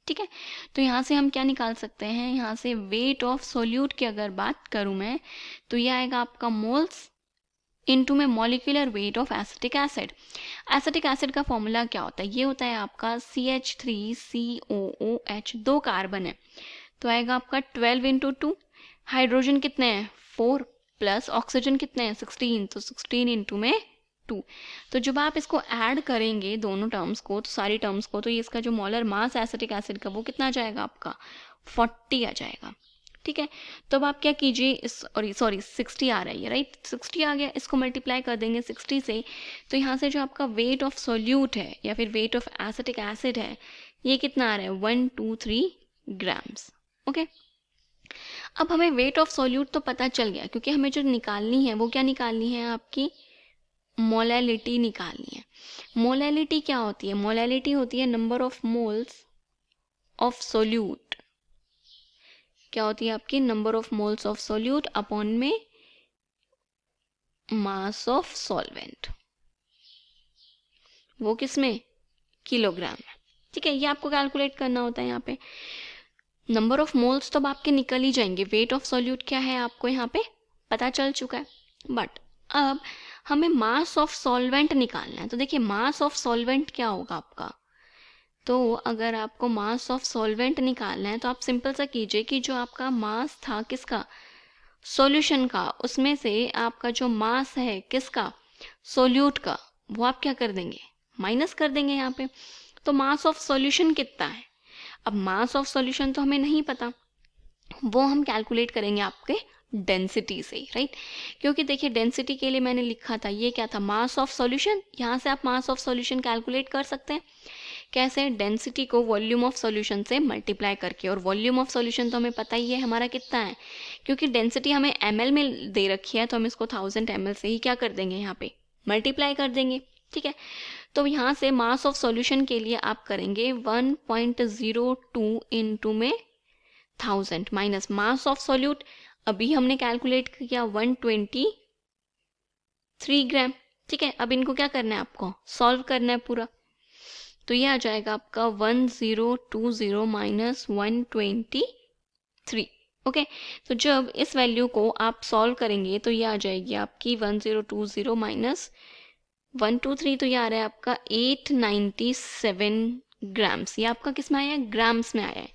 ठीक है। तो यहाँ से हम क्या निकाल सकते हैं, यहाँ से वेट ऑफ सोल्यूट की अगर बात करूँ मैं तो ये आएगा आपका मोल्स इनटू में molecular weight of acetic acid. Acetic acid का फॉर्मूला क्या होता है, ये होता है आपका CH3COOH, 2 कार्बन है तो आएगा आपका 12 × 2, हाइड्रोजन कितने हैं 4, प्लस ऑक्सीजन कितने हैं 16, तो 16 × में 2। तो जब आप इसको ऐड करेंगे दोनों टर्म्स को, तो सारी टर्म्स को, तो ये इसका जो मोलर मास एसिटिक एसिड का वो कितना आ जाएगा आपका 40 आ जाएगा, ठीक है। तो अब आप क्या कीजिए, इस और सॉरी 60 आ रहा है, राइट, 60 आ गया, इसको मल्टीप्लाई कर देंगे 60 से, तो यहाँ से जो आपका वेट ऑफ सोल्यूट है या फिर वेट ऑफ एसिटिक एसिड है ये कितना आ रहा है 123 ग्राम्स, ओके। अब हमें वेट ऑफ सॉल्यूट तो पता चल गया, क्योंकि हमें जो निकालनी है वो क्या निकालनी है, आपकी मोलैलिटी निकालनी है। मोलैलिटी क्या होती है? मोलैलिटी होती है number of moles of solute. क्या होती है आपकी? Number of moles of solute upon में मास ऑफ सॉल्वेंट। वो किस में? किलोग्राम में। ठीक है, ये आपको कैलकुलेट करना होता है। यहाँ पे नंबर ऑफ मोल्स तो अब आपके निकल ही जाएंगे, वेट ऑफ सॉल्यूट क्या है आपको यहाँ पे पता चल चुका है। बट अब हमें मास ऑफ सॉल्वेंट निकालना है। तो देखिए मास ऑफ सॉल्वेंट क्या होगा आपका, तो अगर आपको मास ऑफ सॉल्वेंट निकालना है तो आप सिंपल सा कीजिए कि जो आपका मास था किसका, सॉल्यूशन का, उसमें से आपका जो मास है किसका, सोल्यूट का, वो आप क्या कर देंगे, माइनस कर देंगे यहाँ पे। तो मास ऑफ सॉल्यूशन कितना है? अब मास ऑफ सॉल्यूशन तो हमें नहीं पता, वो हम कैलकुलेट करेंगे आपके डेंसिटी से, राइट। क्योंकि देखिए डेंसिटी के लिए मैंने लिखा था, ये क्या था, मास ऑफ सॉल्यूशन। यहाँ से आप मास ऑफ सॉल्यूशन कैलकुलेट कर सकते हैं। कैसे? डेंसिटी को वॉल्यूम ऑफ सॉल्यूशन से मल्टीप्लाई करके, और वॉल्यूम ऑफ सॉल्यूशन तो हमें पता ही है हमारा कितना है, क्योंकि डेंसिटी हमें ml में दे रखी है, तो हम इसको 1000 ml से ही क्या कर देंगे, यहाँ पे मल्टीप्लाई कर देंगे। ठीक है, तो यहाँ से मास ऑफ सॉल्यूशन के लिए आप करेंगे 1.02 इंटू में 1000 माइनस मास ऑफ सॉल्यूट, अभी हमने कैलकुलेट किया 123 ग्राम। ठीक है, अब इनको क्या करना है, आपको सॉल्व करना है पूरा। तो ये आ जाएगा आपका 1020 माइनस 123। ओके, तो जब इस वैल्यू को आप सॉल्व करेंगे तो ये आ जाएगी आपकी 1020 माइनस 123, तो ये आ रहा है आपका 897 ग्राम्स। ये आपका किस में आया है, ग्राम्स में आया है।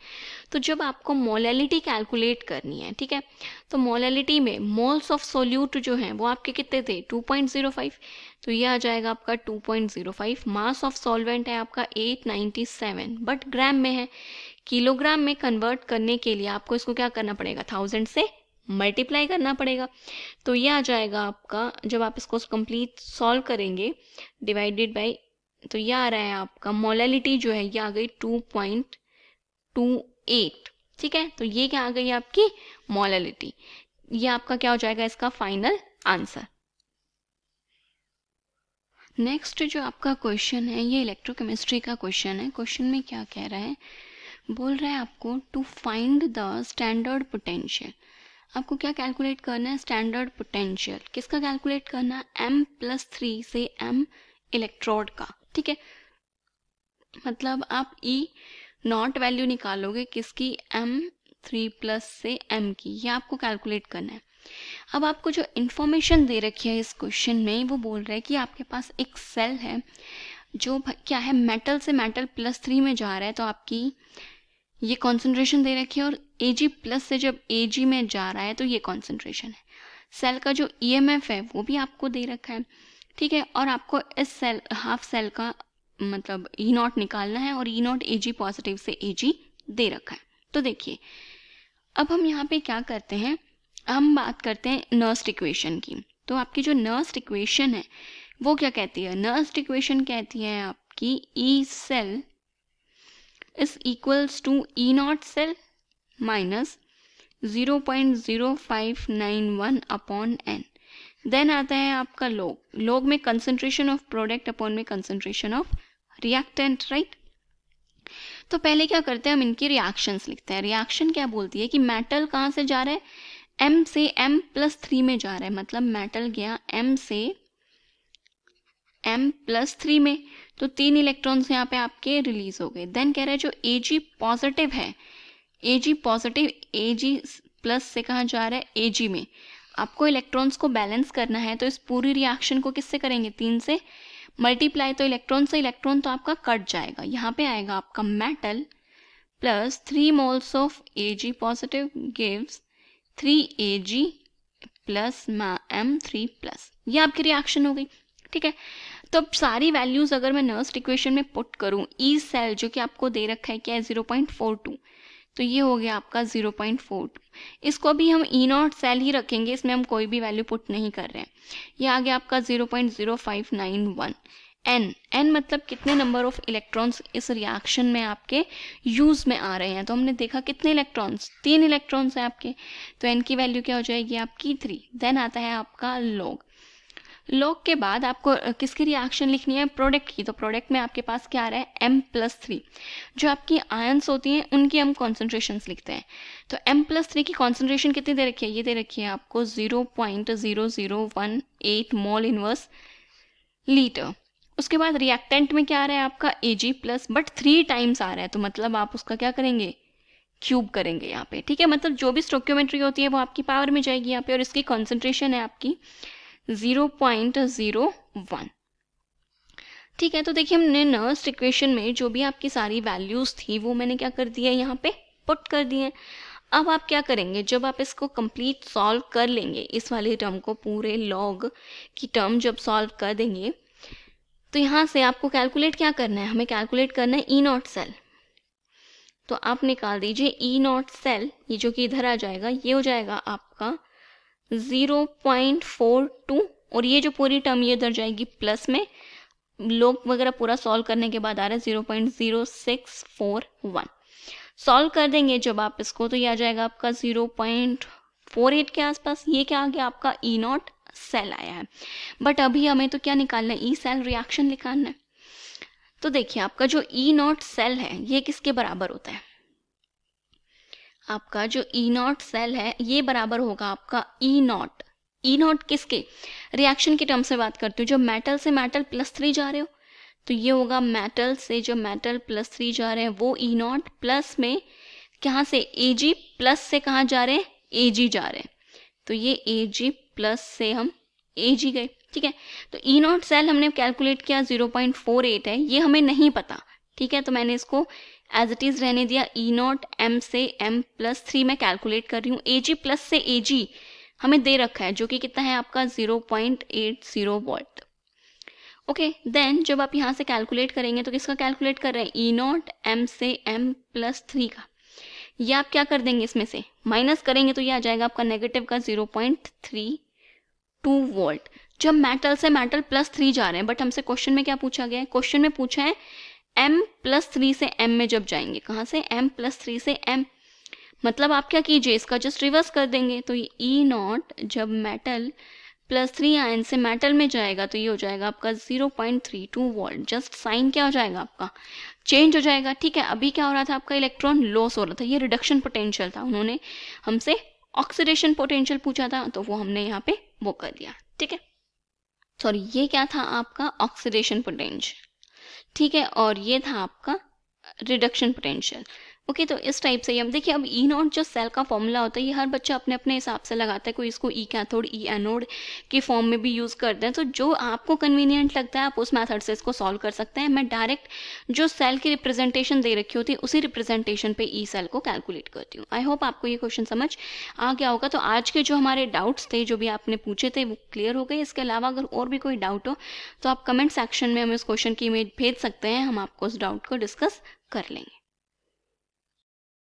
तो जब आपको मोलैलिटी कैलकुलेट करनी है, ठीक है, तो मोलैलिटी में मोल्स ऑफ सोल्यूट जो हैं वो आपके कितने थे, 2.05, तो ये आ जाएगा आपका 2.05। मास ऑफ सॉल्वेंट है आपका 897, बट ग्राम में है। किलोग्राम में कन्वर्ट करने के लिए आपको इसको क्या करना पड़ेगा, 1000 से मल्टीप्लाई करना पड़ेगा। तो ये आ जाएगा आपका, जब आप इसको कंप्लीट सॉल्व करेंगे डिवाइडेड बाय, तो ये आ रहा है आपका मोलैलिटी जो है ये आ गई 2.28। ठीक है, तो ये क्या आ गई आपकी मोलैलिटी। ये आपका क्या हो जाएगा, इसका फाइनल आंसर। नेक्स्ट जो आपका क्वेश्चन है ये इलेक्ट्रोकेमिस्ट्री का क्वेश्चन है। क्वेश्चन में क्या कह रहा है, बोल रहा है आपको to find the standard potential. आपको क्या कैलकुलेट करना है, स्टैंडर्ड पोटेंशियल। किसका कैलकुलेट करना है, M+3 से M इलेक्ट्रोड का। ठीक है, मतलब आप E नॉट वैल्यू निकालोगे किसकी, M3+ से M की, ये आपको कैलकुलेट करना है। अब आपको जो इन्फॉर्मेशन दे रखी है इस क्वेश्चन में, वो बोल रहा है कि आपके पास एक सेल है जो क्या है, मेटल से मेटल +3 में जा रहा है, तो आपकी ये कॉन्सेंट्रेशन दे रखी है, और Ag+ से जब Ag में जा रहा है तो ये कॉन्सेंट्रेशन है। सेल का जो EMF है वो भी आपको दे रखा है। ठीक है, और आपको इस सेल हाफ सेल का मतलब E0 निकालना है, और E0 Ag पॉजिटिव से Ag दे रखा है। तो देखिए अब हम यहाँ पे क्या करते हैं, हम बात करते हैं नर्स्ट इक्वेशन की। तो आपकी जो नर्स्ट इक्वेशन है वो क्या कहती है, नर्स्ट इक्वेशन कहती है आपकी E cell is equals to E0 cell minus 0.0591 upon n। Then आता है आपका log, log में कंसंट्रेशन ऑफ प्रोडक्ट अपॉन में कंसंट्रेशन ऑफ रिएक्टेंट, राइट। तो पहले क्या करते हैं, हम इनकी रिएक्शंस लिखते हैं। रिएक्शन क्या बोलती है कि मेटल कहाँ से जा रहा है, M से M+3 में जा रहा है, मतलब मेटल गया M से M+3 में, तो 3 इलेक्ट्रॉन्स यहाँ पे आपके रिलीज हो गए। देन कह रहा है जो Ag पॉजिटिव है, Ag पॉजिटिव Ag+ से कहाँ जा रहा है, Ag में। आपको इलेक्ट्रॉन्स को बैलेंस करना है, तो इस पूरी रिएक्शन को किससे करेंगे, 3 से मल्टीप्लाई, तो इलेक्ट्रॉन से इलेक्ट्रॉन तो आपका कट जाएगा। यहाँ पे आएगा आपका metal plus 3 moles of Ag positive gives 3Ag plus M3+। ये आपकी रिएक्शन हो गई। ठीक है, तो अब सारी वैल्यूज अगर मैं नर्स्ट इक्वेशन में पुट करूं, ई सेल जो कि आपको दे रखा है क्या है, 0.42, तो ये हो गया आपका 0.42। इसको भी हम E0 सेल ही रखेंगे, इसमें हम कोई भी वैल्यू पुट नहीं कर रहे हैं। ये आ गया आपका 0.0591। एन मतलब कितने नंबर ऑफ इलेक्ट्रॉन्स इस रिएक्शन में आपके यूज में आ रहे हैं। तो हमने देखा कितने इलेक्ट्रॉन्स, 3 इलेक्ट्रॉन्स हैं आपके, तो एन की वैल्यू क्या हो जाएगी आपकी 3। देन आता है आपका लॉग। लॉग के बाद आपको किसकी रिएक्शन लिखनी है, प्रोडक्ट की। तो प्रोडक्ट में आपके पास क्या आ रहा है M+3। जो आपकी आयंस होती हैं उनकी हम कॉन्सेंट्रेशंस लिखते हैं। तो M+3 की कॉन्सेंट्रेशन कितनी दे रखी है, ये दे रखी है आपको 0.0018 मोल इनवर्स लीटर। उसके बाद रिएक्टेंट में क्या आ रहा है आपका Ag+, बट 3 टाइम्स आ रहा है, तो मतलब आप उसका क्या करेंगे, क्यूब करेंगे यहाँ पे। ठीक है, मतलब जो भी स्टोइकियोमेट्री होती है वो आपकी पावर में जाएगी यहाँ पे, और इसकी कॉन्सेंट्रेशन है आपकी 0.01। ठीक है, तो देखिए हमने नर्स्ट इक्वेशन में जो भी आपकी सारी वैल्यूज थी वो मैंने क्या कर दिया यहाँ पे पुट कर दिए। अब आप क्या करेंगे, जब आप इसको कंप्लीट सॉल्व कर लेंगे, इस वाले टर्म को, पूरे लॉग की टर्म जब सॉल्व कर देंगे, तो यहाँ से आपको कैलकुलेट क्या करना है, हमें कैलकुलेट करना है E0 सेल। तो आप निकाल दीजिए E0 सेल, ये जो कि इधर आ जाएगा, ये हो जाएगा आपका 0.42, और ये जो पूरी टर्म ये इधर जाएगी प्लस में, लॉग वगैरह पूरा सॉल्व करने के बाद आ रहा है 0.0641। सॉल्व कर देंगे जब आप इसको, तो ये आ जाएगा आपका 0.48 के आसपास। ये क्या आ गया आपका E0 सेल आया है। बट अभी हमें तो क्या निकालना है, ई सेल रिएक्शन निकालना है। तो देखिए आपका जो E0 सेल है ये किसके बराबर होता है, आपका जो E0 सेल है ये बराबर होगा आपका E0 किसके, रिएक्शन की टर्म से बात करती हूँ, जो मेटल से मेटल +3 जा रहे हो, तो ये होगा मेटल से जो मेटल +3 जा रहे हैं वो E0, प्लस में कहाँ से Ag, प्लस से कहाँ जा रहे हैं, Ag जा रहे हैं, तो ये Ag प्लस से हम Ag गए। ठीक है, तो E0 सेल हमने कैलकुलेट किया 0.48 है, ये हमें नहीं पता। ठीक है, तो मैंने इसको एज इट इज रहने दिया। E0 M से M+3 मैं कैलकुलेट कर रही हूँ। Ag प्लस से Ag हमें दे रखा है, जो कि कितना है आपका 0.80 वोल्ट। ओके, देन जब आप यहाँ से कैलकुलेट करेंगे तो किसका कैलकुलेट कर रहे हैं, E0 M से M+3 का। ये आप क्या कर देंगे, इसमें से माइनस करेंगे तो ये आ जाएगा आपका नेगेटिव का 0.32 वोल्ट। जब मेटल से मेटल +3 जा रहे हैं, बट हमसे क्वेश्चन में क्या पूछा गया है, क्वेश्चन में पूछा है M+3 से M में जब जाएंगे, कहाँ से, M+3 से M, मतलब आप क्या कीजिए, इसका जस्ट रिवर्स कर देंगे। तो ये E0 जब मेटल +3 आयन से मेटल में जाएगा तो ये हो जाएगा आपका 0.32 वोल्ट। जस्ट साइन क्या हो जाएगा आपका, चेंज हो जाएगा। ठीक है, अभी क्या हो रहा था, आपका इलेक्ट्रॉन लॉस हो रहा था, ये रिडक्शन पोटेंशियल था, उन्होंने हमसे ऑक्सीडेशन पोटेंशियल पूछा था तो वो हमने यहाँ पे वो कर दिया। ठीक है, सॉरी ये क्या था आपका ऑक्सीडेशन पोटेंशियल। ठीक है, और ये था आपका रिडक्शन पोटेंशियल। ओके, तो इस टाइप से हम देखिए, अब E0 जो सेल का फॉर्मूला होता है ये हर बच्चा अपने अपने हिसाब से लगाता है, कोई इसको E कैथोड E एनोड के फॉर्म में भी यूज़ करते हैं। तो जो आपको कन्वीनियंट लगता है आप उस मेथड से इसको सॉल्व कर सकते हैं। मैं डायरेक्ट जो सेल की रिप्रेजेंटेशन दे रखी होती है उसी रिप्रेजेंटेशन पे E सेल को कैलकुलेट करती हूँ। आई होप आपको ये क्वेश्चन समझ आ गया होगा। तो आज के जो हमारे डाउट्स थे, जो भी आपने पूछे थे, वो क्लियर हो गए। इसके अलावा अगर और भी कोई डाउट हो तो आप कमेंट सेक्शन में हमें उस क्वेश्चन की इमेज भेज सकते हैं, हम आपको उस डाउट को डिस्कस कर लेंगे।